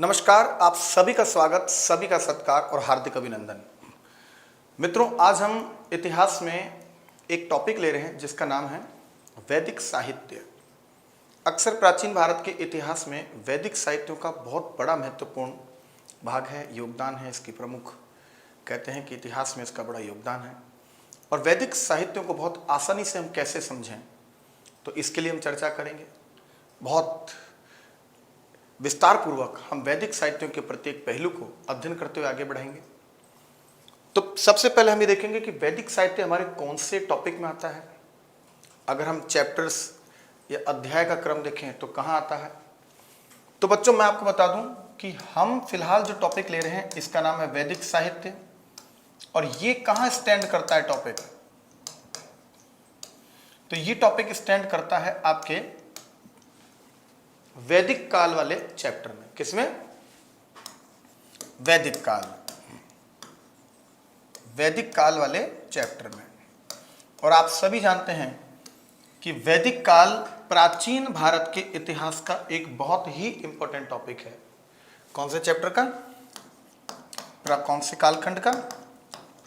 नमस्कार, आप सभी का स्वागत, सभी का सत्कार और हार्दिक अभिनंदन। मित्रों, आज हम इतिहास में एक टॉपिक ले रहे हैं जिसका नाम है वैदिक साहित्य। अक्सर प्राचीन भारत के इतिहास में वैदिक साहित्यों का बहुत बड़ा महत्वपूर्ण भाग है, योगदान है। इसकी प्रमुख कहते हैं कि इतिहास में इसका बड़ा योगदान है। और वैदिक साहित्यों को बहुत आसानी से हम कैसे समझें, तो इसके लिए हम चर्चा करेंगे। बहुत विस्तार पूर्वक हम वैदिक साहित्यों के प्रत्येक पहलू को अध्ययन करते हुए आगे बढ़ेंगे। तो सबसे पहले हम ये देखेंगे कि वैदिक साहित्य हमारे कौन से टॉपिक में आता है। अगर हम चैप्टर्स या अध्याय का क्रम देखें तो कहाँ आता है। तो बच्चों, मैं आपको बता दूं कि हम फिलहाल जो टॉपिक ले रहे हैं इसका नाम है वैदिक साहित्य। और ये कहाँ स्टैंड करता है टॉपिक, तो ये टॉपिक स्टैंड करता है आपके वैदिक काल वाले चैप्टर में। किसमें? वैदिक काल, वैदिक काल वाले चैप्टर में। और आप सभी जानते हैं कि वैदिक काल प्राचीन भारत के इतिहास का एक बहुत ही इंपॉर्टेंट टॉपिक है। कौन से चैप्टर का? कौन से कालखंड का?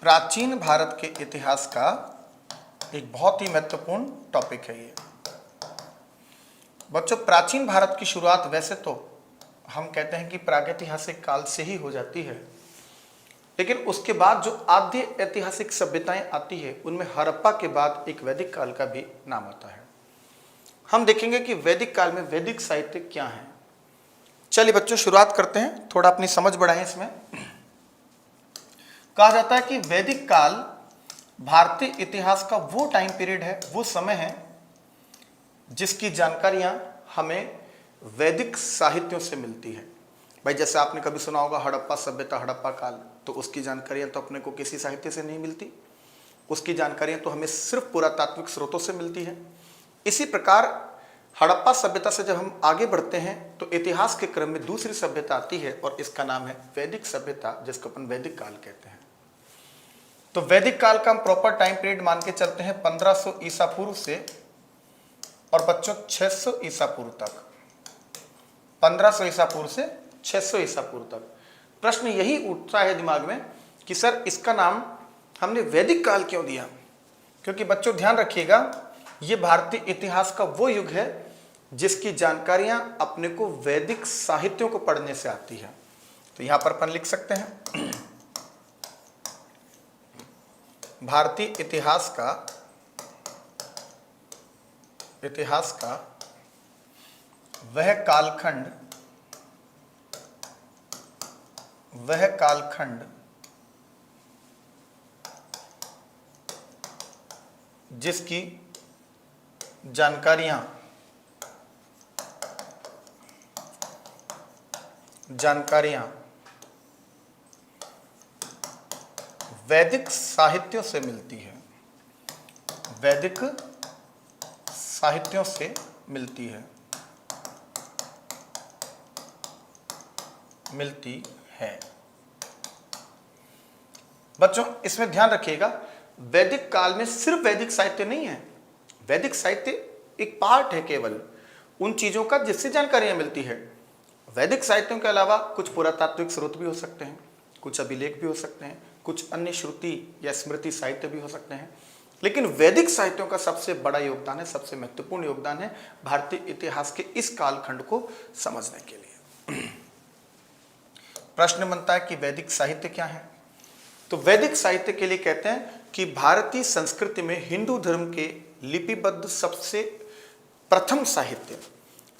प्राचीन भारत के इतिहास का एक बहुत ही महत्वपूर्ण टॉपिक है ये। बच्चों, प्राचीन भारत की शुरुआत वैसे तो हम कहते हैं कि प्रागैतिहासिक काल से ही हो जाती है, लेकिन उसके बाद जो आद्य ऐतिहासिक सभ्यताएं आती है उनमें हड़प्पा के बाद एक वैदिक काल का भी नाम आता है। हम देखेंगे कि वैदिक काल में वैदिक साहित्य क्या है। चलिए बच्चों, शुरुआत करते हैं, थोड़ा अपनी समझ बढ़ाएं। इसमें कहा जाता है कि वैदिक काल भारतीय इतिहास का वो टाइम पीरियड है, वो समय है जिसकी जानकारियां हमें वैदिक साहित्यों से मिलती है। भाई, जैसे आपने कभी सुना होगा हड़प्पा सभ्यता, हड़प्पा काल, तो उसकी जानकारियां तो अपने को किसी साहित्य से नहीं मिलती, उसकी जानकारियां तो हमें सिर्फ पुरातात्विक स्रोतों से मिलती है। इसी प्रकार हड़प्पा सभ्यता से जब हम आगे बढ़ते हैं तो इतिहास के क्रम में दूसरी सभ्यता आती है और इसका नाम है वैदिक सभ्यता, जिसको अपन वैदिक काल कहते हैं। तो वैदिक काल का हम प्रॉपर टाइम पीरियड मान के चलते हैं 1500 ईसा पूर्व से और बच्चों 600 ईसा पूर्व तक। 1500 ईसा पूर्व से 600 ईसा पूर्व तक। प्रश्न यही उठता है दिमाग में कि सर, इसका नाम हमने वैदिक काल क्यों दिया? क्योंकि बच्चों ध्यान रखिएगा, ये भारतीय इतिहास का वो युग है जिसकी जानकारियां अपने को वैदिक साहित्यों को पढ़ने से आती है। तो यहां पर अपन लिख सकते हैं भारतीय इतिहास का वह कालखंड जिसकी जानकारियां वैदिक साहित्यों से मिलती है, वैदिक साहित्यों से मिलती है। बच्चों, इसमें ध्यान रखिएगा, वैदिक काल में सिर्फ वैदिक साहित्य नहीं है। वैदिक साहित्य एक पार्ट है केवल उन चीजों का जिससे जानकारियां मिलती है। वैदिक साहित्यों के अलावा कुछ पुरातात्विक स्रोत भी हो सकते हैं, कुछ अभिलेख भी हो सकते हैं, कुछ अन्य श्रुति या स्मृति साहित्य भी हो सकते हैं, लेकिन वैदिक साहित्यों का सबसे बड़ा योगदान है, सबसे महत्वपूर्ण योगदान है भारतीय इतिहास के इस कालखंड को समझने के लिए। प्रश्न बनता है कि वैदिक साहित्य क्या है? तो वैदिक साहित्य के लिए कहते हैं कि भारतीय संस्कृति में हिंदू धर्म के लिपिबद्ध सबसे प्रथम साहित्य,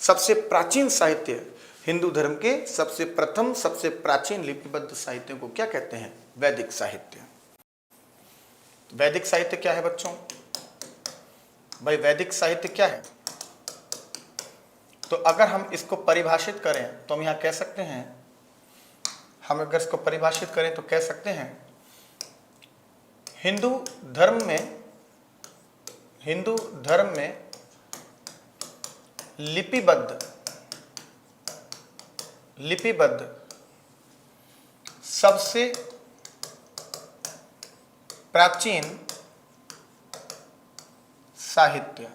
सबसे प्राचीन साहित्य, हिंदू धर्म के सबसे प्रथम, सबसे प्राचीन लिपिबद्ध साहित्यों को क्या कहते हैं? वैदिक साहित्य। वैदिक साहित्य क्या है बच्चों? भाई, वैदिक साहित्य क्या है? तो अगर हम इसको परिभाषित करें तो हम यहां कह सकते हैं, हम अगर इसको परिभाषित करें तो कह सकते हैं हिंदू धर्म में लिपिबद्ध सबसे प्राचीन साहित्य,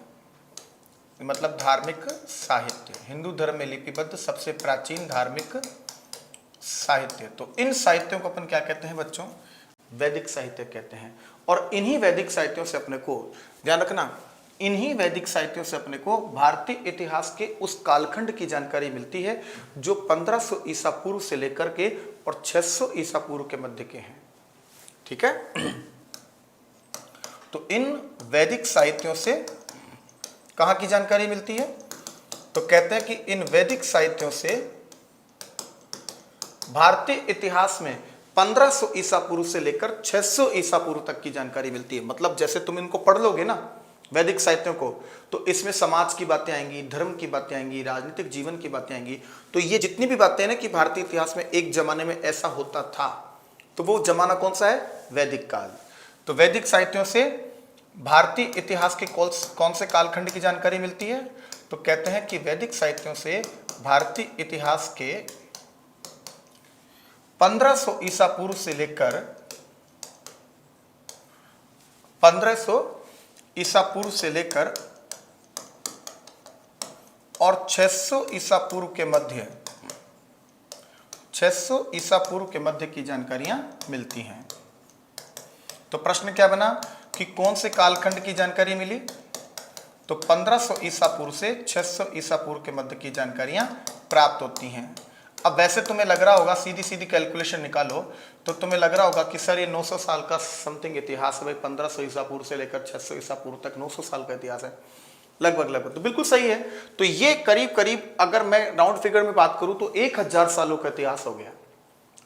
मतलब धार्मिक साहित्य। हिंदू धर्म में लिपिबद्ध सबसे प्राचीन धार्मिक साहित्य। तो इन साहित्यों को अपन क्या कहते हैं बच्चों? वैदिक साहित्य कहते हैं। और इन्हीं वैदिक साहित्यों से अपने को, ध्यान रखना, इन्हीं वैदिक साहित्यों से अपने को भारतीय इतिहास के उस कालखंड की जानकारी मिलती है जो 1500 ईसा पूर्व से लेकर के और 600 ईसा पूर्व के मध्य के हैं। ठीक है? तो इन वैदिक साहित्यों से कहां की जानकारी मिलती है? तो कहते हैं कि इन वैदिक साहित्यों से भारतीय इतिहास में 1500 ईसा पूर्व से लेकर 600 ईसा पूर्व तक की जानकारी मिलती है। मतलब जैसे तुम इनको पढ़ लोगे ना वैदिक साहित्यों को, तो इसमें समाज की बातें आएंगी, धर्म की बातें आएंगी, राजनीतिक जीवन की बातें आएंगी। तो ये जितनी भी बातें हैं ना कि भारतीय इतिहास में एक जमाने में ऐसा होता था, तो वो जमाना कौन सा है? वैदिक काल। तो वैदिक साहित्यों से भारतीय इतिहास के कौन से कालखंड की जानकारी मिलती है? तो कहते हैं कि वैदिक साहित्यों से भारतीय इतिहास के 1500 ईसा पूर्व से लेकर 1500 ईसा पूर्व से लेकर और 600 ईसा पूर्व के मध्य, 600 ईसा पूर्व के मध्य की जानकारियां मिलती हैं। तो प्रश्न क्या बना कि कौन से कालखंड की जानकारी मिली? तो 1500 ईसा पूर्व से 600 ईसा पूर्व के मध्य की जानकारियां प्राप्त होती हैं। अब वैसे तुम्हें लग रहा होगा, सीधी सीधी कैलकुलेशन निकालो तो तुम्हें लग रहा होगा कि सर ये 900 साल का समथिंग इतिहास है भाई, 1500 ईसा पूर्व से लेकर 600 ईसा पूर्व तक 900 साल का इतिहास है लगभग। तो बिल्कुल सही है। तो ये करीब करीब, अगर मैं राउंड फिगर में बात करूं तो 1000 सालों का इतिहास हो गया।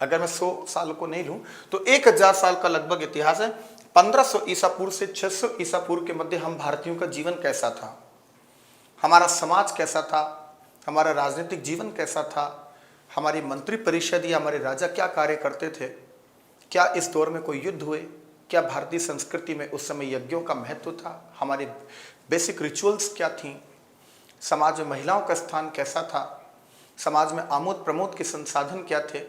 अगर मैं 100 साल को नहीं लूं तो 1000 साल का लगभग इतिहास है। 1500 ईसा पूर्व से 600 ईसा पूर्व के मध्य हम भारतीयों का जीवन कैसा था, हमारा समाज कैसा था, हमारा राजनीतिक जीवन कैसा था, हमारी मंत्री परिषद या हमारे राजा क्या कार्य करते थे, क्या इस दौर में कोई युद्ध हुए, क्या भारतीय संस्कृति में उस समय यज्ञों का महत्व था, हमारे बेसिक रिचुअल्स क्या थी, समाज में महिलाओं का स्थान कैसा था, समाज में आमोद प्रमोद के संसाधन क्या थे,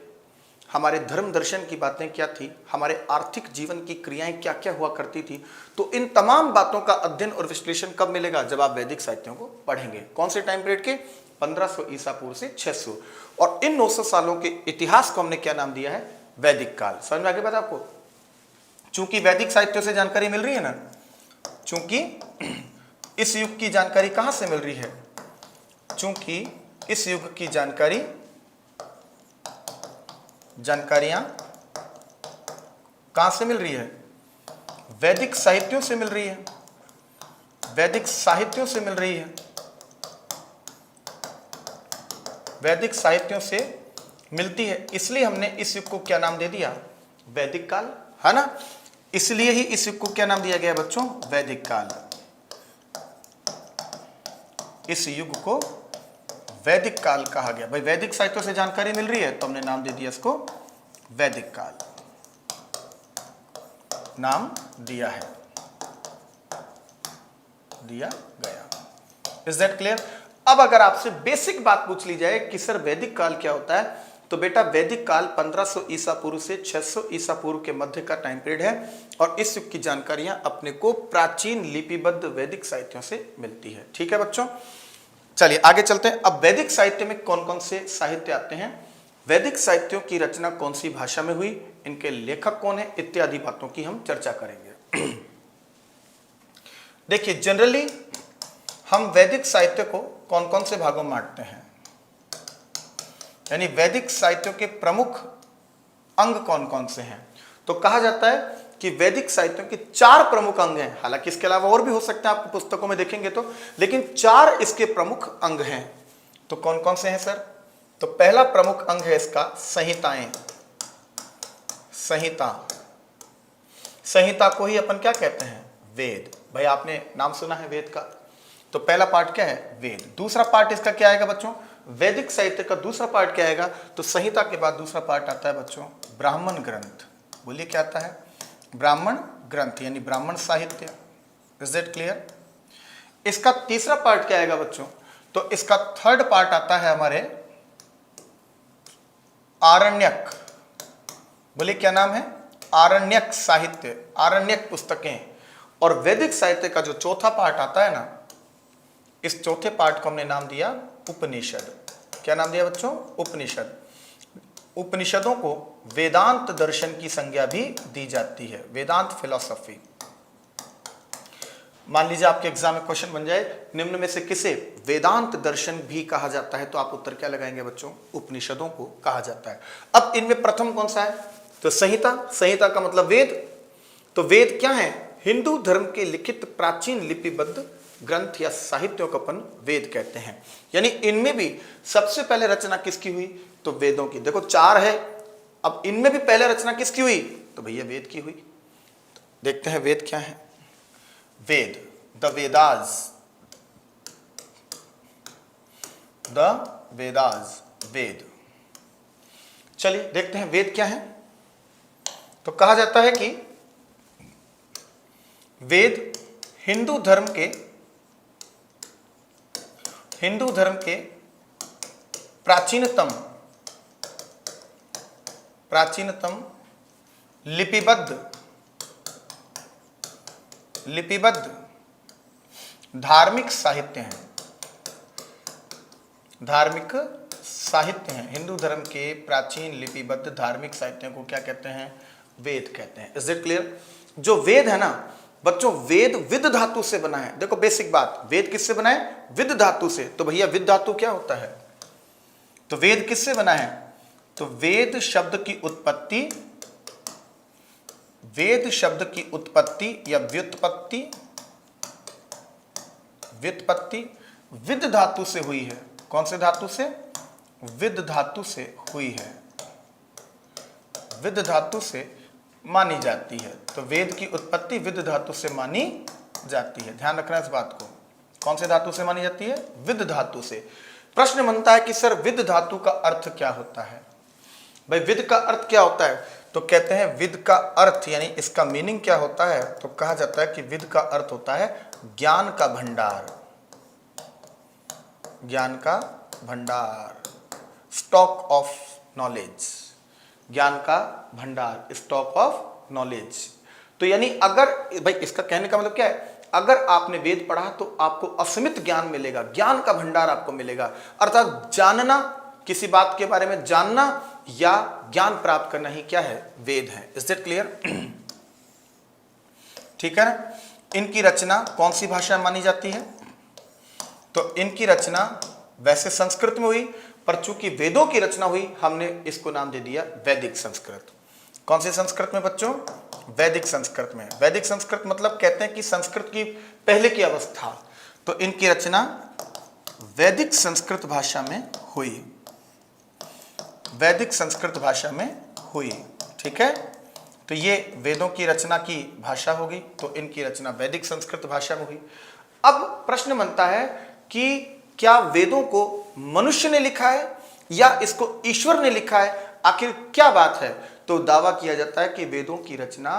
हमारे धर्म दर्शन की बातें क्या थी, हमारे आर्थिक जीवन की क्रियाएं क्या क्या हुआ करती थी। तो इन तमाम बातों का अध्ययन और विश्लेषण कब मिलेगा? जब आप वैदिक साहित्यों को पढ़ेंगे। कौन से टाइम पीरियड के? 1500 ईसा पूर्व से 600। और इन 900 सालों के इतिहास को हमने क्या नाम दिया है? वैदिक काल। समझ में आ गया बात आपको? चूंकि वैदिक साहित्यों से जानकारी मिल रही है ना, चूंकि इस युग की जानकारी कहां से मिल रही है? चूंकि इस युग की जानकारियां कहां से मिल रही है? वैदिक साहित्यों से मिल रही है, वैदिक साहित्यों से मिल रही है, वैदिक साहित्यों से मिलती है। इसलिए हमने इस युग को क्या नाम दे दिया? वैदिक काल, है ना? इसलिए ही इस युग को क्या नाम दिया गया बच्चों? वैदिक काल। इस युग को वैदिक काल कहा गया। भाई वैदिक साहित्यों से जानकारी मिल रही है तो हमने नाम दे दिया इसको वैदिक काल, नाम दिया है, दिया गया। Is that clear? अब अगर आपसे बेसिक बात पूछ ली जाए कि सर वैदिक काल क्या होता है, तो बेटा वैदिक काल 1500 ईसा पूर्व से 600 ईसा पूर्व के मध्य का टाइम पीरियड है। और इस युग की जानकारियां अपने को प्राचीन लिपिबद्ध वैदिक साहित्यों से मिलती है। ठीक है बच्चों, चलिए आगे चलते हैं। अब वैदिक साहित्य में कौन कौन से साहित्य आते हैं, वैदिक साहित्यों की रचना कौन सी भाषा में हुई, इनके लेखक कौन है, इत्यादि बातों की हम चर्चा करेंगे। देखिए जनरली हम वैदिक साहित्य को कौन कौन से भागों में बांटते हैं, यानी वैदिक साहित्यों के प्रमुख अंग कौन कौन से हैं। तो कहा जाता है कि वैदिक साहित्यों के 4 प्रमुख अंग हैं। हालांकि इसके अलावा और भी हो सकते हैं, आपको पुस्तकों में देखेंगे तो, लेकिन 4 इसके प्रमुख अंग हैं। तो कौन कौन से हैं सर? तो पहला प्रमुख अंग है इसका संहिताएं। संहिता, संहिता को ही अपन क्या कहते हैं? वेद। भाई आपने नाम सुना है वेद का, तो पहला पार्ट क्या है? वेद। दूसरा पार्ट इसका क्या आएगा बच्चों? वैदिक साहित्य का दूसरा पार्ट क्या आएगा? तो संहिता के बाद दूसरा पार्ट आता है बच्चों ब्राह्मण ग्रंथ। बोलिए क्या आता है? ब्राह्मण ग्रंथ, यानी ब्राह्मण साहित्य। Is that clear? इसका तीसरा पार्ट क्या आएगा बच्चों? तो इसका थर्ड पार्ट आता है हमारे आरण्यक। बोलिए क्या नाम है? आरण्यक साहित्य, आरण्यक पुस्तकें। और वैदिक साहित्य का जो चौथा पार्ट आता है ना, इस चौथे पार्ट को हमने नाम दिया उपनिषद। क्या नाम दिया बच्चों? उपनिषद। उपनिषदों को वेदांत दर्शन की संज्ञा भी दी जाती है, वेदांत फिलॉसफी। मान लीजिए आपके एग्जाम में क्वेश्चन बन जाए, निम्न में से किसे वेदांत दर्शन भी कहा जाता है, तो आप उत्तर क्या लगाएंगे बच्चों? उपनिषदों को कहा जाता है। अब इनमें प्रथम कौन सा है? तो संहिता। संहिता का मतलब वेद। तो वेद क्या है? हिंदू धर्म के लिखित प्राचीन लिपिबद्ध ग्रंथ या साहित्यों को अपन वेद कहते हैं। यानी इनमें भी सबसे पहले रचना किसकी हुई? तो वेदों की। देखो 4 है, अब इनमें भी पहले रचना किसकी हुई? तो भैया वेद की हुई। देखते हैं वेद क्या है। वेद, द वेदास, द वेदास, वेद। चलिए देखते हैं वेद क्या है। तो कहा जाता है कि वेद हिंदू धर्म के प्राचीनतम लिपिबद्ध धार्मिक साहित्य हैं। धार्मिक साहित्य हैं। हिंदू धर्म के प्राचीन लिपिबद्ध धार्मिक साहित्यों को क्या कहते हैं? वेद कहते हैं। Is it clear? जो वेद है ना बच्चों, वेद विद धातु से बना है। देखो बेसिक बात, वेद किससे बना है? विद धातु से। तो भैया विद धातु क्या होता है? तो वेद किससे बना है? तो वेद शब्द की उत्पत्ति या व्युत्पत्ति विद धातु से हुई है। कौन से धातु से? विद धातु से हुई है, विद धातु से मानी जाती है। तो वेद की उत्पत्ति विद धातु से मानी जाती है। ध्यान रखना इस बात को। कौन से धातु से मानी जाती है? विद धातु से। प्रश्न बनता है कि सर विद धातु का अर्थ क्या होता है? भाई विद का अर्थ क्या होता है? तो कहते हैं विद का अर्थ यानी इसका मीनिंग क्या होता है? तो कहा जाता है कि विद का अर्थ होता है ज्ञान का भंडार, ज्ञान का भंडार, स्टॉक ऑफ नॉलेज, ज्ञान का भंडार, स्टॉक ऑफ नॉलेज। तो यानी अगर भाई इसका कहने का मतलब क्या है? अगर आपने वेद पढ़ा तो आपको असीमित ज्ञान मिलेगा, ज्ञान का भंडार आपको मिलेगा। अर्थात जानना, किसी बात के बारे में जानना या ज्ञान प्राप्त करना ही क्या है? वेद है। Is that clear? ठीक है ना? इनकी रचना कौन सी भाषा में मानी जाती है? तो इनकी रचना वैसे संस्कृत में हुई, पर चूंकि वेदों की रचना हुई हमने इसको नाम दे दिया वैदिक संस्कृत। कौन से संस्कृत में बच्चों? वैदिक संस्कृत में। वैदिक संस्कृत मतलब कहते हैं कि संस्कृत की पहले की अवस्था। तो इनकी रचना वैदिक संस्कृत भाषा में हुई, वैदिक संस्कृत भाषा में हुई। ठीक है? तो ये वेदों की रचना की भाषा होगी, तो इनकी रचना वैदिक संस्कृत भाषा में हुई। अब प्रश्न बनता है कि क्या वेदों को मनुष्य ने लिखा है या इसको ईश्वर ने लिखा है? आखिर क्या बात है? तो दावा किया जाता है कि वेदों की रचना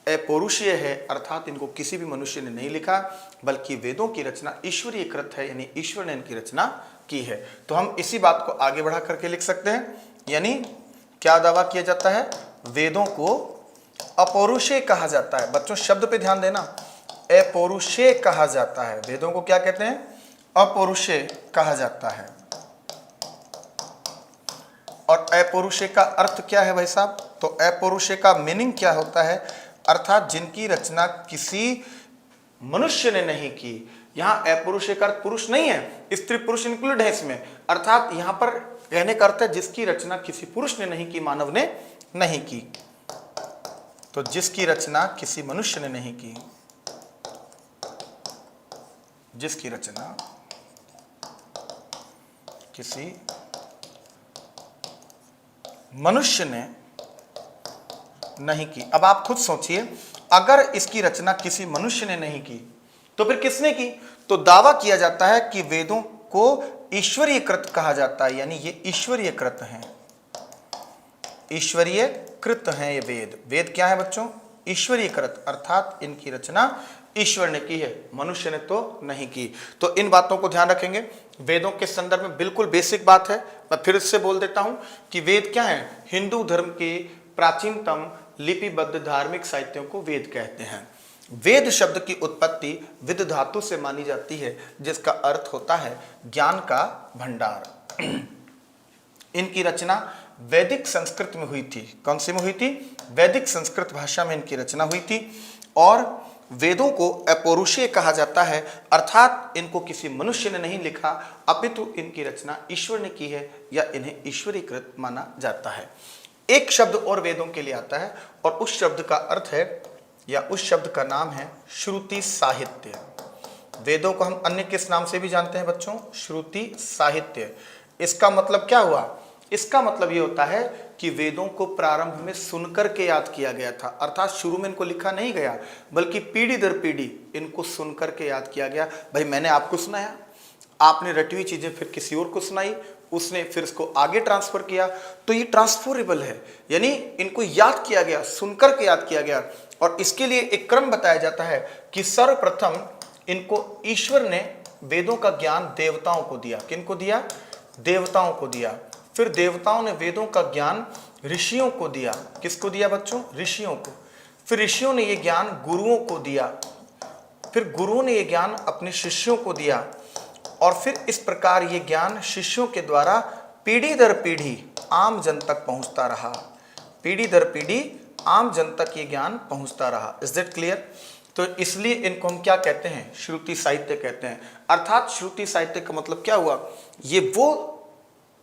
अपौरुषीय है, अर्थात इनको किसी भी मनुष्य ने नहीं लिखा, बल्कि वेदों की रचना ईश्वरीय कृत है, यानी ईश्वर ने इनकी रचना की है। तो हम इसी बात को आगे बढ़ा करके लिख सकते हैं। यानी क्या दावा किया जाता है? वेदों को अपौरुषेय कहा जाता है। बच्चों शब्द पे ध्यान देना, अपौरुषेय कहा जाता है। वेदों को क्या कहते हैं? अपौरुषेय कहा जाता है। और अपौरुषेय का अर्थ क्या है भाई साहब? तो अपौरुषेय का मीनिंग क्या होता है? अर्थात जिनकी रचना किसी मनुष्य ने नहीं की। यहां अपौरुषेय का अर्थ पुरुष नहीं है, स्त्री पुरुष इंक्लूड है इसमें। अर्थात यहां पर कहने का अर्थ है जिसकी रचना किसी पुरुष ने नहीं की, मानव ने नहीं की। तो जिसकी रचना किसी मनुष्य ने नहीं की, जिसकी रचना किसी मनुष्य ने नहीं की। अब आप खुद सोचिए, अगर इसकी रचना किसी मनुष्य ने नहीं की तो फिर किसने की? तो दावा किया जाता है कि वेदों को ईश्वरीय कृत कहा जाता है, यानी ये ईश्वरीय कृत हैं, ईश्वरीय कृत हैं ये वेद। वेद क्या है बच्चों? ईश्वरीय कृत, अर्थात इनकी रचना ईश्वर ने की है, मनुष्य ने तो नहीं की। तो इन बातों को ध्यान रखेंगे। वेदों के संदर्भ में बिल्कुल बेसिक बात है, मैं फिर से बोल देता हूं कि वेद क्या है? हिंदू धर्म के प्राचीनतम लिपिबद्ध धार्मिक साहित्यों को वेद कहते हैं। वेद शब्द की उत्पत्ति विद धातु से मानी जाती है, जिसका अर्थ होता है ज्ञान का भंडार। इनकी रचना वैदिक संस्कृत में हुई थी। कौन सी में हुई थी? वैदिक संस्कृत भाषा में इनकी रचना हुई थी। और वेदों को अपौरुषीय कहा जाता है, अर्थात इनको किसी मनुष्य ने नहीं लिखा, अपितु इनकी रचना ईश्वर ने की है या इन्हें ईश्वरीकृत माना जाता है। एक शब्द और वेदों के लिए आता है और उस शब्द का अर्थ है या उस शब्द का नाम है श्रुति साहित्य। वेदों को हम अन्य किस नाम से भी जानते हैं बच्चों? श्रुति साहित्य। इसका मतलब क्या हुआ? इसका मतलब ये होता है कि वेदों को प्रारंभ में सुनकर के याद किया गया था, अर्थात शुरू में इनको लिखा नहीं गया, बल्कि पीढ़ी दर पीढ़ी इनको सुनकर के याद किया गया। भाई मैंने आपको सुनाया, आपने रटी हुई चीजें फिर किसी और को सुनाई, उसने फिर इसको आगे ट्रांसफर किया, तो ये ट्रांसफरेबल है, यानी इनको याद किया गया, सुनकर के याद किया गया। और इसके लिए एक क्रम बताया जाता है कि सर्वप्रथम इनको ईश्वर ने वेदों का ज्ञान देवताओं को दिया। किनको दिया? देवताओं को दिया। फिर देवताओं ने वेदों का ज्ञान ऋषियों को दिया। किसको दिया बच्चों? ऋषियों को। फिर ऋषियों ने ये ज्ञान गुरुओं को दिया। फिर गुरुओं ने ये ज्ञान अपने शिष्यों को दिया। और फिर इस प्रकार ये ज्ञान शिष्यों के द्वारा पीढ़ी दर पीढ़ी आम जन तक पहुंचता रहा। पीढ़ी दर पीढ़ी आम जन तक ये ज्ञान पहुंचता रहा। Is that clear? तो इसलिए इनको हम क्या कहते हैं? श्रुति साहित्य कहते हैं। अर्थात श्रुति साहित्य का मतलब क्या हुआ? ये वो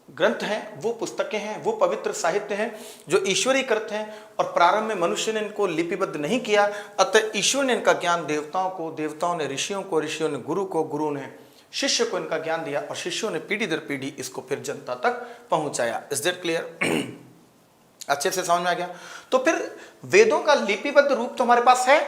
ग्रंथ हैं, वो पुस्तकें हैं, वो पवित्र साहित्य हैं जो ईश्वरीकृत हैं और प्रारंभ में मनुष्य ने इनको लिपिबद्ध नहीं किया। अतः ईश्वर ने इनका ज्ञान देवताओं को, देवताओं ने ऋषियों को, ऋषियों ने गुरु को, गुरु ने शिष्य को इनका ज्ञान दिया और शिष्यों ने पीढ़ी दर पीढ़ी इसको फिर जनता तक पहुंचाया। Is that clear? अच्छे से समझ में आ गया? तो फिर वेदों का लिपिबद्ध रूप तो हमारे पास है,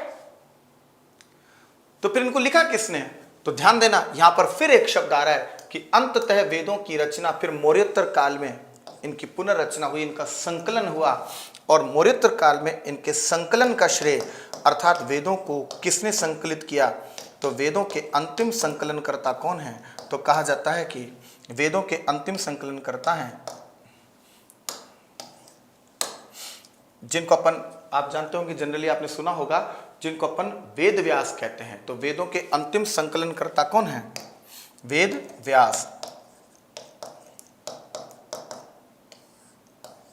तो फिर इनको लिखा किसने? तो ध्यान देना, यहां पर फिर एक शब्द आ रहा है कि अंततः वेदों की रचना फिर मौर्योत्तर काल में इनकी पुनर्रचना हुई, इनका संकलन हुआ। और मौर्योत्तर काल में इनके संकलन का श्रेय, अर्थात वेदों को किसने संकलित किया? तो वेदों के अंतिम संकलनकर्ता कौन है? तो कहा जाता है कि वेदों के अंतिम संकलनकर्ता हैं जिनको अपन, आप जानते होंगे, जनरली आपने सुना होगा, जिनको अपन वेद व्यास कहते हैं। तो वेदों के अंतिम संकलनकर्ता कौन है? वेद व्यास।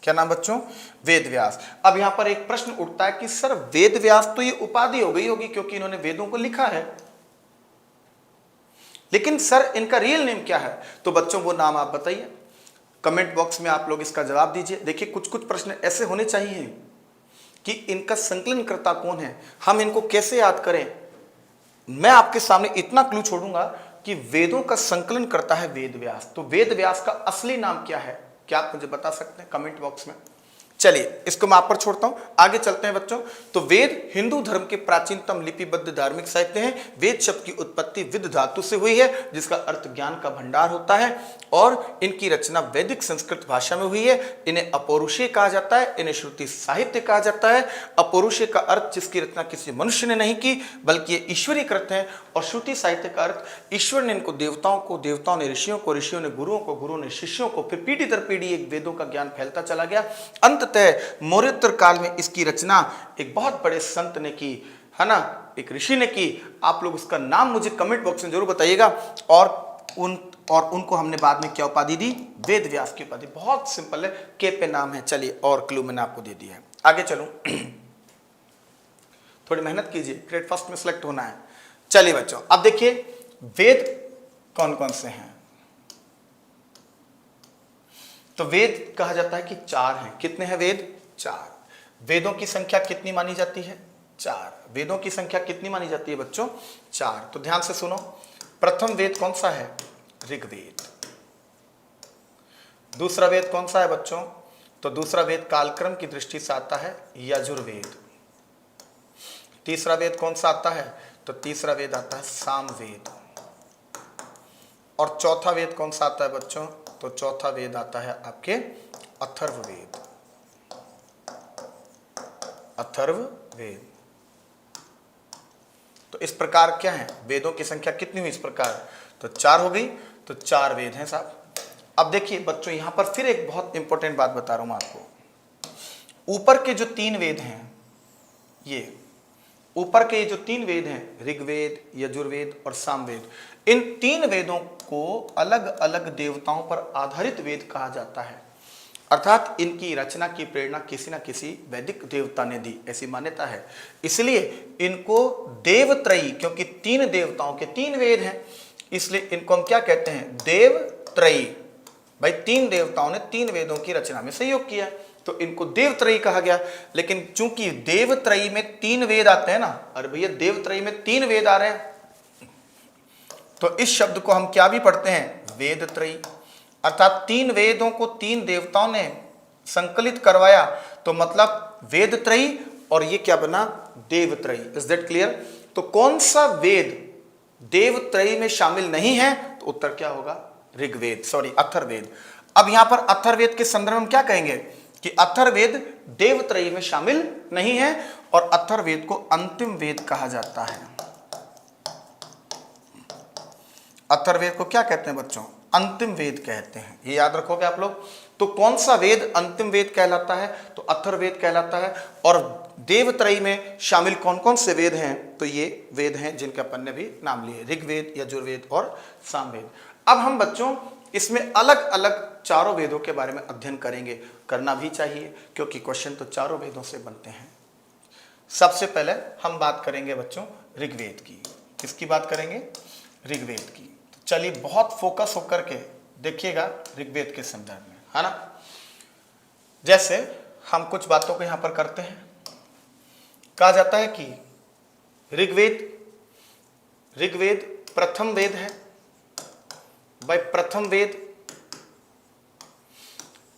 क्या नाम बच्चों? वेद व्यास। अब यहां पर एक प्रश्न उठता है कि सर वेद व्यास तो ये उपाधि हो गई होगी क्योंकि इन्होंने वेदों को लिखा है, लेकिन सर इनका रियल नेम क्या है? तो बच्चों वो नाम आप बताइए, कमेंट बॉक्स में आप लोग इसका जवाब दीजिए। देखिए कुछ कुछ प्रश्न ऐसे होने चाहिए कि इनका संकलनकर्ता कौन है, हम इनको कैसे याद करें। मैं आपके सामने इतना क्लू छोड़ूंगा कि वेदों का संकलन करता है वेद व्यास। तो वेद व्यास का असली नाम क्या है? क्या आप मुझे बता सकते हैं कमेंट बॉक्स में? चलिए इसको मैं आप पर छोड़ता हूं, आगे चलते हैं बच्चों। तो वेद हिंदू धर्म के प्राचीनतम लिपिबद्ध धार्मिक साहित्य हैं। वेद शब्द की उत्पत्ति विद धातु से हुई है, जिसका अर्थ ज्ञान का भंडार होता है, और इनकी रचना वैदिक संस्कृत भाषा में हुई है। इन्हें अपौरुषीय कहा जाता है, इन्हें श्रुति साहित्य कहा जाता है। अपौरुषीय का अर्थ जिसकी रचना किसी मनुष्य ने नहीं की, बल्कि ये ईश्वरीकृत है। और श्रुति साहित्य का अर्थ ईश्वर ने इनको देवताओं को, देवताओं ने ऋषियों को, ऋषियों ने गुरुओं को, गुरुओं ने शिष्यों को, फिर पीढ़ी दर पीढ़ी एक वेदों का ज्ञान फैलता चला गया। अंततः मौर्योत्तर काल में इसकी रचना एक बहुत बड़े संत ने की, है ना, एक ऋषि ने की। आप लोग उसका नाम मुझे कमेंट बॉक्स में जरूर बताइएगा। और उनको हमने बाद में क्या उपाधि दी? वेद व्यास की उपाधि। बहुत सिंपल है, के पे नाम है। चलिए और क्लू मैंने आपको दे दिया है, आगे चलूं। थोड़ी मेहनत कीजिए, ग्रेड फर्स्ट में सिलेक्ट होना है। चलिए बच्चों अब देखिए वेद कौन कौन से हैं। तो वेद कहा जाता है कि 4 हैं। कितने हैं वेद? 4। वेदों की संख्या कितनी मानी जाती है? 4। वेदों की संख्या कितनी मानी जाती है बच्चों? 4। तो ध्यान से सुनो, प्रथम वेद कौन सा है? ऋग्वेद। दूसरा वेद कौन सा है बच्चों? तो दूसरा वेद कालक्रम की दृष्टि से आता है यजुर्वेद। तीसरा वेद कौन सा आता है? तो तीसरा वेद आता है सामवेद। और चौथा वेद कौन सा आता है बच्चों? तो चौथा वेद आता है आपके अथर्ववेद। अथर्ववेद। तो इस प्रकार क्या है, वेदों की संख्या कितनी हुई इस प्रकार? तो 4 हो गई। तो 4 वेद हैं साहब। अब देखिए बच्चों यहां पर फिर एक बहुत इंपॉर्टेंट बात बता रहा हूं मैं आपको। ऊपर के जो 3 वेद हैं, ये ऊपर के जो 3 वेद हैं, ऋग्वेद, यजुर्वेद और सामवेद, इन 3 वेदों को अलग अलग देवताओं पर आधारित वेद कहा जाता है। अर्थात इनकी रचना की प्रेरणा किसी न किसी वैदिक देवता ने दी, ऐसी मान्यता है। इसलिए इनको देवत्रयी, क्योंकि 3 देवताओं के 3 वेद हैं, इसलिए इनको हम क्या कहते हैं, देवत्रयी। भाई 3 देवताओं ने 3 वेदों की रचना में सहयोग किया, तो इनको देवत्रयी कहा गया। लेकिन चूंकि देवत्रयी में 3 वेद आते हैं ना, अरे भैया देवत्रयी में 3 वेद आ रहे हैं, तो इस शब्द को हम क्या भी पढ़ते हैं, वेदत्रयी। अर्थात 3 वेदों को 3 देवताओं ने संकलित करवाया, तो मतलब वेदत्रयी, और ये क्या बना, देवत्रयी। Is that clear? तो कौन सा वेद देवत्रयी में शामिल नहीं है, तो उत्तर क्या होगा, ऋग्वेद, सॉरी अथर्ववेद। अब यहां पर अथर्ववेद के संदर्भ में क्या कहेंगे कि अथर्ववेद देवत्रयी में शामिल नहीं है, और अथर्ववेद को अंतिम वेद कहा जाता है। अथर्ववेद को क्या कहते हैं बच्चों, अंतिम वेद कहते हैं, ये याद रखोगे आप लोग। तो कौन सा वेद अंतिम वेद कहलाता है, तो अथर्ववेद कहलाता है। और देवत्रयी में शामिल कौन कौन से वेद हैं, तो ये वेद हैं जिनके अपन ने भी नाम लिए, ऋग्वेद, यजुर्वेद और सामवेद। अब हम बच्चों इसमें अलग अलग चारों वेदों के बारे में अध्ययन करेंगे, करना भी चाहिए, क्योंकि क्वेश्चन तो चारों वेदों से बनते हैं। सबसे पहले हम बात करेंगे बच्चों ऋग्वेद की। किसकी बात करेंगे, ऋग्वेद की। तो चलिए बहुत फोकस होकर के देखिएगा ऋग्वेद के संदर्भ में, है ना। जैसे हम कुछ बातों को यहां पर करते हैं, कहा जाता है कि ऋग्वेद प्रथम वेद है। भाई प्रथम वेद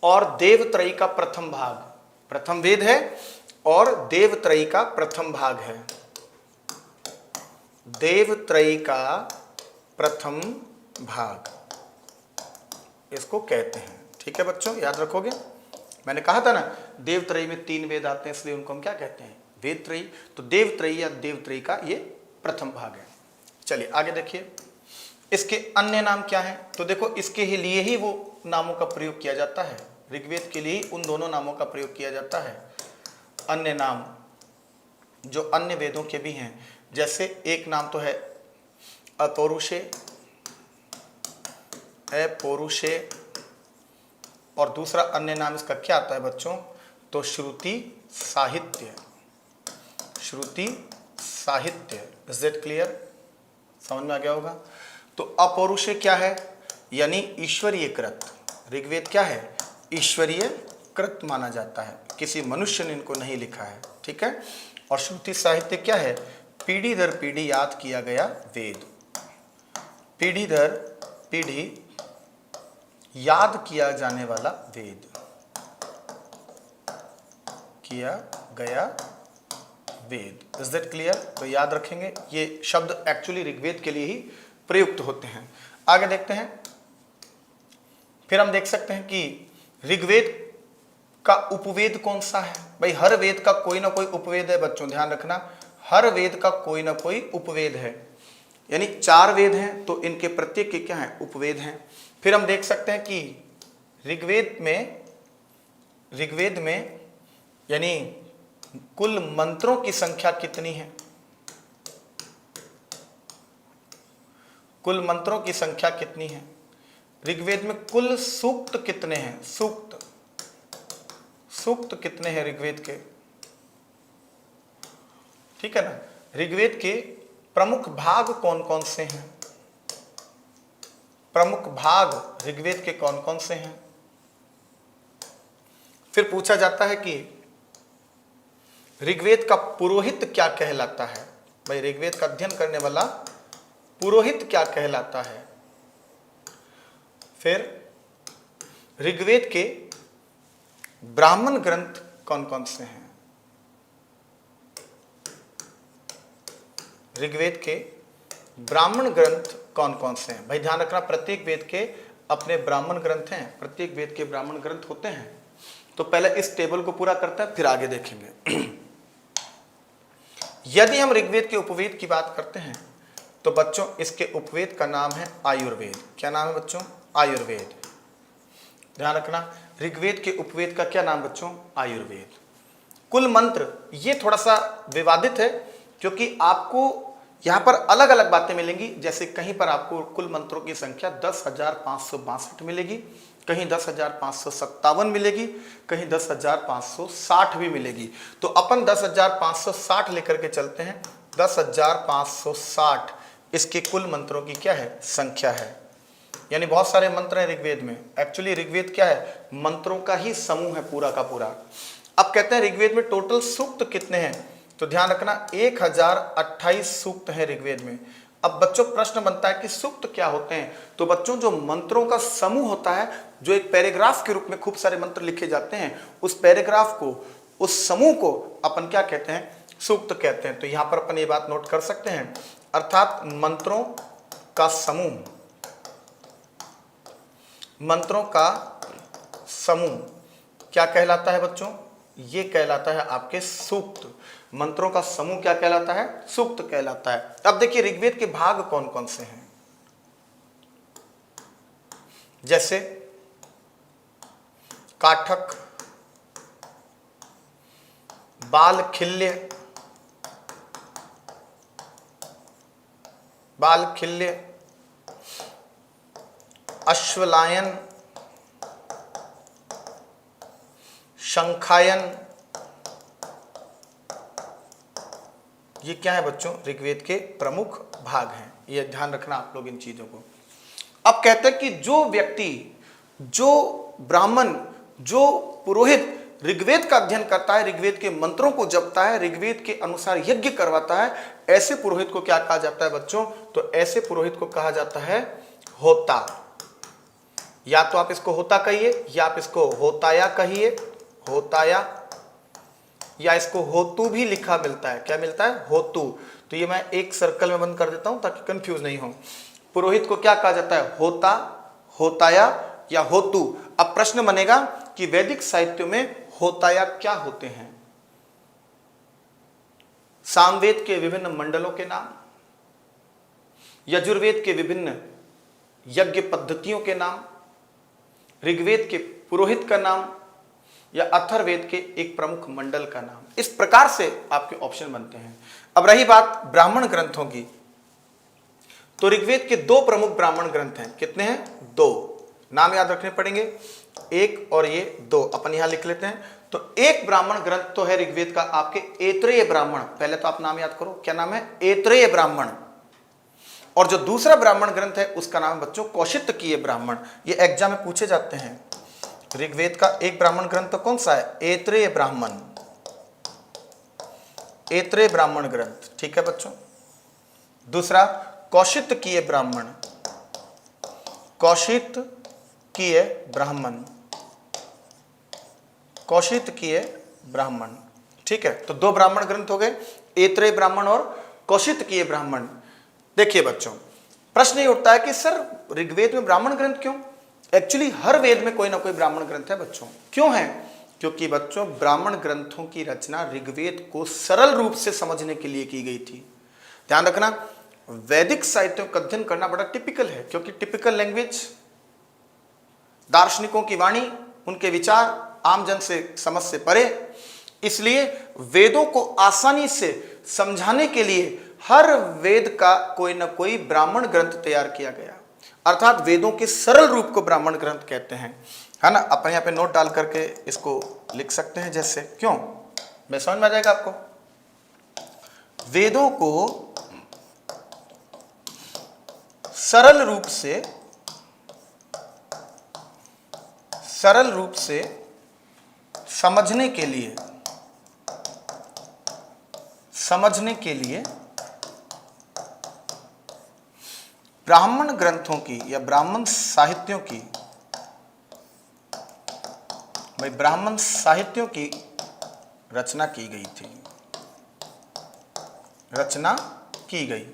और देवत्रयी का प्रथम भाग, प्रथम वेद है और देवत्रयी का प्रथम भाग है, देवत्रयी का प्रथम भाग इसको कहते हैं। ठीक है बच्चों, याद रखोगे। मैंने कहा था ना देवत्रयी में 3 वेद आते हैं, इसलिए उनको हम क्या कहते हैं, वेदत्रयी। तो देवत्रयी या देवत्रयी का ये प्रथम भाग है। चलिए आगे देखिए, इसके अन्य नाम क्या हैं, तो देखो इसके लिए ही वो नामों का प्रयोग किया जाता है, ऋग्वेद के लिए उन दोनों नामों का प्रयोग किया जाता है। अन्य नाम जो अन्य वेदों के भी हैं, जैसे एक नाम तो है अपौरुषे, अपौरुषे, और दूसरा अन्य नाम इसका क्या आता है बच्चों, तो श्रुति साहित्य, श्रुति साहित्य। Is that clear? समझ में आ गया होगा। तो अपौरुषे क्या है, यानी ईश्वरीय कृत। ऋग्वेद क्या है, ईश्वरीय कृत माना जाता है, किसी मनुष्य ने इनको नहीं लिखा है। ठीक है। और श्रुति साहित्य क्या है, पीढ़ी दर पीढ़ी याद किया गया वेद, पीढ़ी दर पीढ़ी याद किया जाने वाला वेद, किया गया वेद। Is that clear? तो याद रखेंगे, ये शब्द एक्चुअली ऋग्वेद के लिए ही प्रयुक्त होते हैं। आगे देखते हैं, फिर हम देख सकते हैं कि ऋग्वेद का उपवेद कौन सा है। भाई हर वेद का कोई ना कोई उपवेद है बच्चों, ध्यान रखना, हर वेद का कोई ना कोई उपवेद है, यानी 4 वेद हैं तो इनके प्रत्येक के क्या हैं, उपवेद हैं। फिर हम देख सकते हैं कि ऋग्वेद में यानी कुल मंत्रों की संख्या कितनी है, कुल मंत्रों की संख्या कितनी है। ऋग्वेद में कुल सूक्त कितने हैं, सूक्त कितने हैं ऋग्वेद के। ठीक है ना। ऋग्वेद के प्रमुख भाग कौन कौन से हैं, प्रमुख भाग ऋग्वेद के कौन कौन से हैं। फिर पूछा जाता है कि ऋग्वेद का पुरोहित क्या कहलाता है। भाई ऋग्वेद का अध्ययन करने वाला पुरोहित क्या कहलाता है। फिर ऋग्वेद के ब्राह्मण ग्रंथ कौन कौन से हैं, ऋग्वेद के ब्राह्मण ग्रंथ कौन कौन से हैं। भाई ध्यान रखना, प्रत्येक वेद के अपने ब्राह्मण ग्रंथ हैं, प्रत्येक वेद के ब्राह्मण ग्रंथ होते हैं। तो पहले इस टेबल को पूरा करते हैं, फिर आगे देखेंगे। यदि हम ऋग्वेद के उपवेद की बात करते हैं तो बच्चों इसके उपवेद का नाम है आयुर्वेद। क्या नाम है बच्चों, आयुर्वेद। ध्यान रखना, ऋग्वेद के उपवेद का क्या नाम बच्चों, आयुर्वेद। कुल मंत्र, ये थोड़ा सा विवादित है क्योंकि आपको यहां पर अलग अलग बातें मिलेंगी। जैसे कहीं पर आपको कुल मंत्रों की संख्या 10,562 मिलेगी, कहीं 10,557 मिलेगी, कहीं 10,560 भी मिलेगी। तो अपन 10,560 लेकर के चलते हैं। 10,560 इसके कुल मंत्रों की क्या है, संख्या है। यानी बहुत सारे मंत्र हैं ऋग्वेद में। एक्चुअली ऋग्वेद क्या है, मंत्रों का ही समूह है पूरा का पूरा। अब कहते हैं ऋग्वेद में टोटल सूक्त कितने हैं, तो ध्यान रखना 1028 सूक्त हैं ऋग्वेद में। अब बच्चों प्रश्न बनता है कि सूक्त क्या होते हैं, तो बच्चों जो मंत्रों का समूह होता है, जो एक पैराग्राफ के रूप में खूब सारे मंत्र लिखे जाते हैं, उस पैराग्राफ को, उस समूह को अपन क्या कहते हैं, सूक्त कहते हैं। तो यहां पर अपन ये बात नोट कर सकते हैं, अर्थात मंत्रों का समूह, मंत्रों का समूह क्या कहलाता है बच्चों, ये कहलाता है आपके सूक्त। मंत्रों का समूह क्या कहलाता है, सूक्त कहलाता है। अब देखिए ऋग्वेद के भाग कौन कौन से हैं, जैसे काठक, बालखिल्य, अश्वलायन, शंखायन, ये क्या है बच्चों, ऋग्वेद के प्रमुख भाग हैं। ये ध्यान रखना आप लोग इन चीजों को। अब कहते हैं कि जो व्यक्ति, जो ब्राह्मण, जो पुरोहित ऋग्वेद का अध्ययन करता है, ऋग्वेद के मंत्रों को जपता है, ऋग्वेद के अनुसार यज्ञ करवाता है, ऐसे पुरोहित को क्या कहा जाता है बच्चों, तो ऐसे पुरोहित को कहा जाता है होता। या तो आप इसको होता कहिए, या आप इसको होताया कहिए, होताया, या इसको होतु भी लिखा मिलता है। क्या मिलता है, होतु। तो ये मैं एक सर्कल में बंद कर देता हूं ताकि कंफ्यूज नहीं हो। पुरोहित को क्या कहा जाता है, होता, होताया या होतु। अब प्रश्न बनेगा कि वैदिक साहित्य में होताया क्या होते हैं। सामवेद के विभिन्न मंडलों के नाम, यजुर्वेद के विभिन्न यज्ञ पद्धतियों के नाम, ऋग्वेद के पुरोहित का नाम, या अथर्ववेद के एक प्रमुख मंडल का नाम। इस प्रकार से आपके ऑप्शन बनते हैं। अब रही बात ब्राह्मण ग्रंथों की, तो ऋग्वेद के दो प्रमुख ब्राह्मण ग्रंथ हैं। कितने हैं, दो। नाम याद रखने पड़ेंगे, एक और ये दो, अपन यहां लिख लेते हैं। तो एक ब्राह्मण ग्रंथ तो है ऋग्वेद का आपके ऐत्रेय ब्राह्मण। पहले तो आप नाम याद करो, क्या नाम है, ऐत्रेय ब्राह्मण। और जो दूसरा ब्राह्मण ग्रंथ है उसका नाम है बच्चों कौशितकीय ब्राह्मण। ये एग्जाम में पूछे जाते हैं। ऋग्वेद का एक ब्राह्मण ग्रंथ तो कौन सा है, ऐत्रेय ब्राह्मण, ऐत्रेय ब्राह्मण ग्रंथ, ठीक है बच्चों। दूसरा कौशितकीय ब्राह्मण, कौशितकीय ब्राह्मण, कौशितकीय ब्राह्मण, ठीक है। तो दो ब्राह्मण ग्रंथ हो गए, ऐत्रेय ब्राह्मण और कौशितकीय ब्राह्मण। देखिए बच्चों प्रश्न ये उठता है कि सर ऋग्वेद में ब्राह्मण ग्रंथ क्यों। एक्चुअली हर वेद में कोई ना कोई ब्राह्मण ग्रंथ है बच्चों। क्यों है, क्योंकि बच्चों ब्राह्मण ग्रंथों की रचना ऋग्वेद को सरल रूप से समझने के लिए की गई थी। ध्यान रखना, वैदिक साहित्यों का अध्ययन करना बड़ा टिपिकल है, क्योंकि टिपिकल लैंग्वेज, दार्शनिकों की वाणी, उनके विचार आम जन से समझ से परे, इसलिए वेदों को आसानी से समझाने के लिए हर वेद का कोई ना कोई ब्राह्मण ग्रंथ तैयार किया गया। अर्थात वेदों के सरल रूप को ब्राह्मण ग्रंथ कहते हैं, है ना। अपन यहाँ पे नोट डाल करके इसको लिख सकते हैं, जैसे क्यों, मैं समझ में आ जाएगा आपको। वेदों को सरल रूप से समझने के लिए ब्राह्मण ग्रंथों की या ब्राह्मण साहित्यों की, भाई ब्राह्मण साहित्यों की रचना की गई थी, रचना की गई,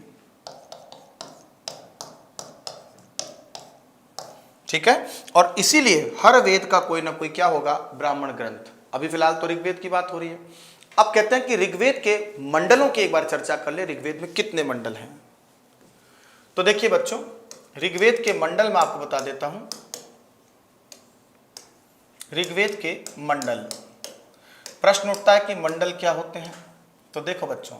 ठीक है। और इसीलिए हर वेद का कोई ना कोई क्या होगा, ब्राह्मण ग्रंथ। अभी फिलहाल तो ऋग्वेद की बात हो रही है। अब कहते हैं कि ऋग्वेद के मंडलों की एक बार चर्चा कर ले। ऋग्वेद में कितने मंडल हैं, तो देखिए बच्चों ऋग्वेद के मंडल मैं आपको बता देता हूं। ऋग्वेद के मंडल, प्रश्न उठता है कि मंडल क्या होते हैं। तो देखो बच्चों,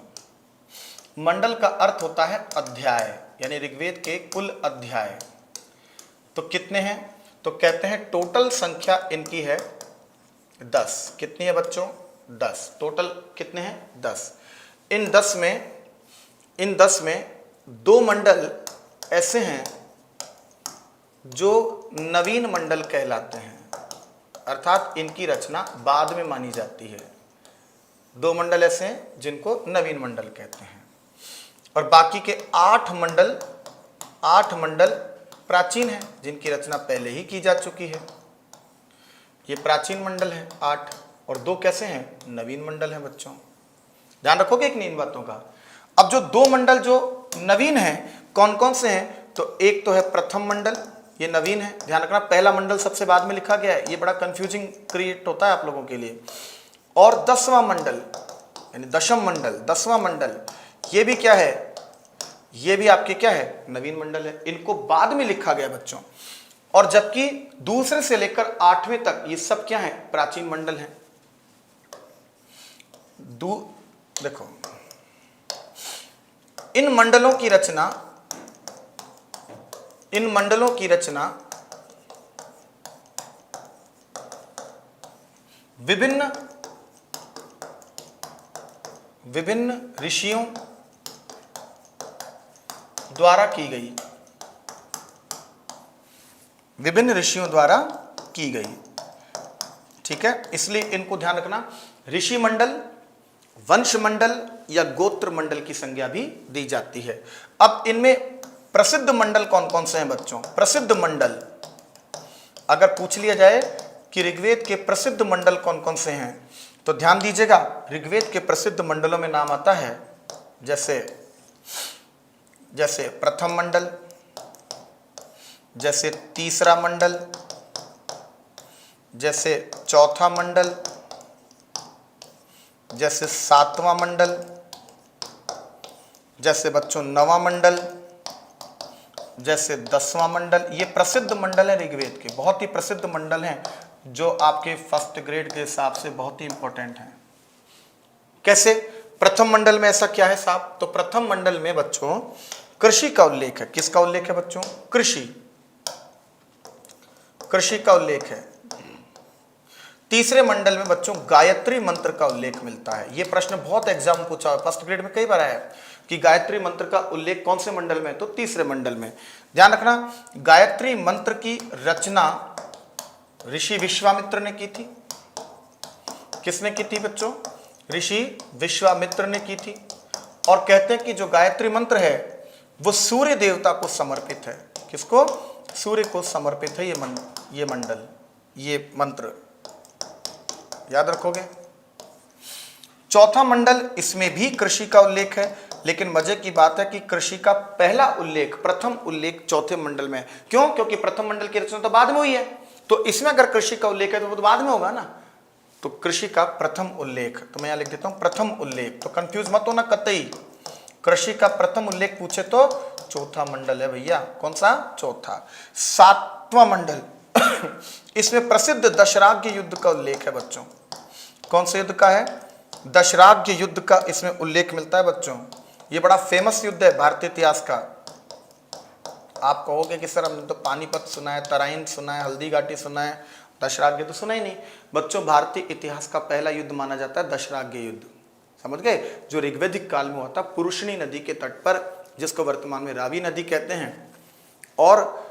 मंडल का अर्थ होता है अध्याय, यानी ऋग्वेद के कुल अध्याय। तो कितने हैं, तो कहते हैं टोटल संख्या इनकी है 10। कितनी है बच्चों? 10। टोटल कितने हैं? 10। इन 10 में 2 मंडल ऐसे हैं जो नवीन मंडल कहलाते हैं, अर्थात इनकी रचना बाद में मानी जाती है। 2 मंडल ऐसे हैं जिनको नवीन मंडल कहते हैं, और बाकी के 8 मंडल प्राचीन हैं जिनकी रचना पहले ही की जा चुकी है। ये प्राचीन मंडल है 8, और 2 कैसे हैं? नवीन मंडल हैं बच्चों। ध्यान रखोगे कि नहीं इन बातों का? अब जो 2 मंडल जो नवीन हैं कौन कौन से हैं? तो एक तो है प्रथम मंडल, ये नवीन है। ध्यान रखना, पहला मंडल सबसे बाद में लिखा गया है, ये बड़ा कंफ्यूजिंग क्रिएट होता है आप लोगों के लिए। और 10वां मंडल यानी दशम मंडल, 10वां मंडल, ये भी क्या है? ये भी आपके क्या है? नवीन मंडल है। इनको बाद में लिखा गया बच्चों। और जबकि दूसरे से लेकर 8वें तक ये सब क्या है? प्राचीन मंडल हैं। देखो, इन मंडलों की रचना विभिन्न ऋषियों द्वारा की गई। विभिन्न ऋषियों द्वारा की गई, ठीक है। इसलिए इनको ध्यान रखना, ऋषि मंडल, वंश मंडल या गोत्र मंडल की संज्ञा भी दी जाती है। अब इनमें प्रसिद्ध मंडल कौन कौन से हैं बच्चों? प्रसिद्ध मंडल अगर पूछ लिया जाए कि ऋग्वेद के प्रसिद्ध मंडल कौन कौन से हैं, तो ध्यान दीजिएगा, ऋग्वेद के प्रसिद्ध मंडलों में नाम आता है जैसे प्रथम मंडल, जैसे तीसरा मंडल, जैसे चौथा मंडल, जैसे 7वां मंडल, जैसे बच्चों 9वां मंडल, जैसे 10वां मंडल। ये प्रसिद्ध मंडल है ऋग्वेद के, बहुत ही प्रसिद्ध मंडल हैं जो आपके फर्स्ट ग्रेड के हिसाब से बहुत ही इंपॉर्टेंट हैं। कैसे? प्रथम मंडल में ऐसा क्या है साहब? तो प्रथम मंडल में बच्चों कृषि का उल्लेख है। किसका उल्लेख है बच्चों? कृषि का उल्लेख है। तीसरे मंडल में बच्चों गायत्री मंत्र का उल्लेख मिलता है। यह प्रश्न बहुत एग्जाम में पूछा है, फर्स्ट ग्रेड में कई बार आया है कि गायत्री मंत्र का उल्लेख कौन से मंडल में? तो तीसरे मंडल में। ध्यान रखना, गायत्री मंत्र की रचना ऋषि विश्वामित्र ने की थी। किसने की थी बच्चों? ऋषि विश्वामित्र ने की थी। और कहते हैं कि जो गायत्री मंत्र है वो सूर्य देवता को समर्पित है। किसको? सूर्य को समर्पित है ये मंत्र, याद रखोगे। चौथा मंडल, इसमें भी कृषि का उल्लेख है, लेकिन मजे की बात है कि कृषि का पहला उल्लेख, प्रथम उल्लेख चौथे मंडल में। क्यों? क्योंकि प्रथम मंडल की रचना तो बाद में हुई है, तो इसमें अगर कृषि का उल्लेख है तो वो तो बाद में होगा ना। तो कृषि का प्रथम उल्लेख, तो मैं यहां लिख देता हूं प्रथम उल्लेख, तो कंफ्यूज मत होना कतई। कृषि का प्रथम उल्लेख पूछे तो चौथा मंडल है भैया। कौन सा? चौथा। 7वां मंडल इसमें प्रसिद्ध दशराग्य युद्ध का उल्लेख है बच्चों। कौन से युद्ध का है? दशराग्य युद्ध का इसमें उल्लेख मिलता है बच्चों। ये बड़ा फेमस युद्ध है भारतीय इतिहास का। आप कहोगे कि सर हमने तो पानीपत सुना है, तराइन सुना है, हल्दी घाटी सुना है, दशराग्य तो सुना ही नहीं। बच्चों, भारतीय इतिहास का पहला युद्ध माना जाता है दशराग्य युद्ध। समझ गए? जो ऋग्वैदिक काल में हुआ था पुरुषनी नदी के तट पर, जिसको वर्तमान में रावी नदी कहते हैं। और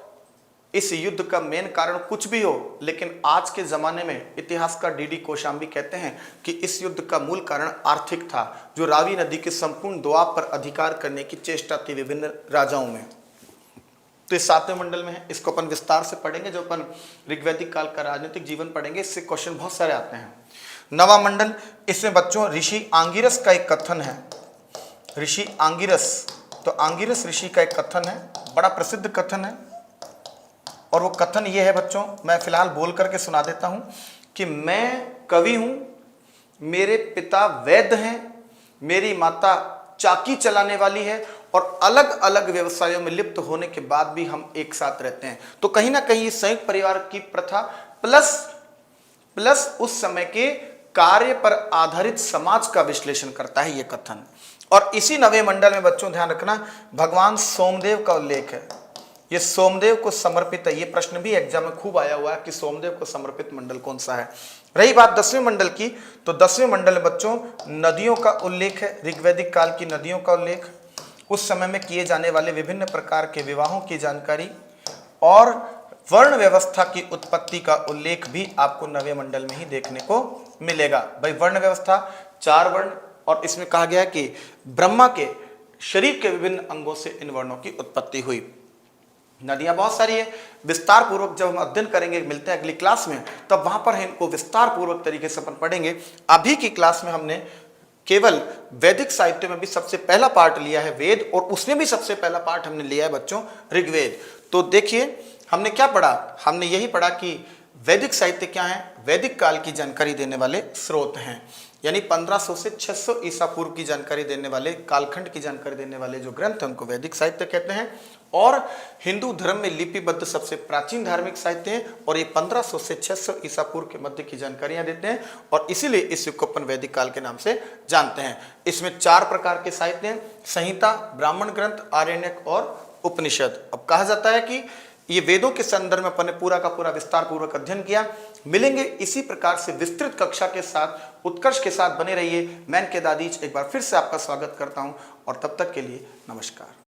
इस युद्ध का मेन कारण कुछ भी हो, लेकिन आज के जमाने में इतिहास का डी कोशाम्बी कहते हैं कि इस युद्ध का मूल कारण आर्थिक था, जो रावी नदी के संपूर्ण दोआब पर अधिकार करने की चेष्टा थी विभिन्न राजाओं में। तो इस 7वें मंडल में है, इसको अपन विस्तार से पढ़ेंगे। जो अपन ऋग्वैदिक काल का राजनीतिक जीवन पढ़ेंगे, इससे क्वेश्चन बहुत सारे आते हैं। 9वां मंडल, इसमें बच्चों ऋषि आंगिरस का एक कथन है। ऋषि आंगिरस, तो आंगिरस ऋषि का एक कथन है, बड़ा प्रसिद्ध कथन है। और वो कथन ये है बच्चों, मैं फिलहाल बोल करके सुना देता हूं कि मैं कवि हूं, मेरे पिता वैद्य हैं, मेरी माता चाकी चलाने वाली है, और अलग अलग व्यवसायों में लिप्त होने के बाद भी हम एक साथ रहते हैं। तो कहीं ना कहीं संयुक्त परिवार की प्रथा प्लस उस समय के कार्य पर आधारित समाज का विश्लेषण करता है ये कथन। और इसी 9वें मंडल में बच्चों ध्यान रखना, भगवान सोमदेव का उल्लेख है। ये सोमदेव को समर्पित है। ये प्रश्न भी एग्जाम में खूब आया हुआ है कि सोमदेव को समर्पित मंडल कौन सा है। रही बात 10वें मंडल की, तो 10वें मंडल में बच्चों नदियों का उल्लेख है, ऋग्वैदिक काल की नदियों का उल्लेख, उस समय में किए जाने वाले विभिन्न प्रकार के विवाहों की जानकारी और वर्ण व्यवस्था की उत्पत्ति का उल्लेख भी आपको 9वें मंडल में ही देखने को मिलेगा। भाई वर्ण व्यवस्था 4 वर्ण, और इसमें कहा गया है कि ब्रह्मा के शरीर के विभिन्न अंगों से इन वर्णों की उत्पत्ति हुई। नदियां बहुत सारी है, विस्तार पूर्वक जब हम अध्ययन करेंगे, मिलते हैं अगली क्लास में, तब वहां पर इनको विस्तार पूर्वक तरीके से अपन पढ़ेंगे। अभी की क्लास में हमने केवल वैदिक साहित्य में भी सबसे पहला पार्ट लिया है वेद, और उसमें भी सबसे पहला पार्ट हमने लिया है बच्चों ऋग्वेद। तो देखिए हमने क्या पढ़ा, हमने यही पढ़ा कि वैदिक साहित्य क्या है, वैदिक काल की जानकारी देने वाले स्रोत हैं, यानी 1500 से 600 ईसा पूर्व की जानकारी देने वाले, कालखंड की जानकारी देने वाले जो ग्रंथ हैं उनको वैदिक साहित्य कहते हैं। और हिंदू धर्म में लिपिबद्ध सबसे प्राचीन धार्मिक साहित्य हैं, और ये 1500 से 600 ईसा पूर्व के मध्य की जानकारियां देते हैं, और इसीलिए इस युग को अपन वैदिक काल के नाम से जानते हैं। इसमें 4 प्रकार के साहित्य हैं, संहिता, ब्राह्मण ग्रंथ, आरण्यक और उपनिषद। अब कहा जाता है कि ये वेदों के संदर्भ में अपन ने पूरा का पूरा विस्तार पूर्वक अध्ययन किया। मिलेंगे इसी प्रकार से विस्तृत कक्षा के साथ, उत्कर्ष के साथ बने रहिए। मैं इनके दादीज एक बार फिर से आपका स्वागत करता हूं, और तब तक के लिए नमस्कार।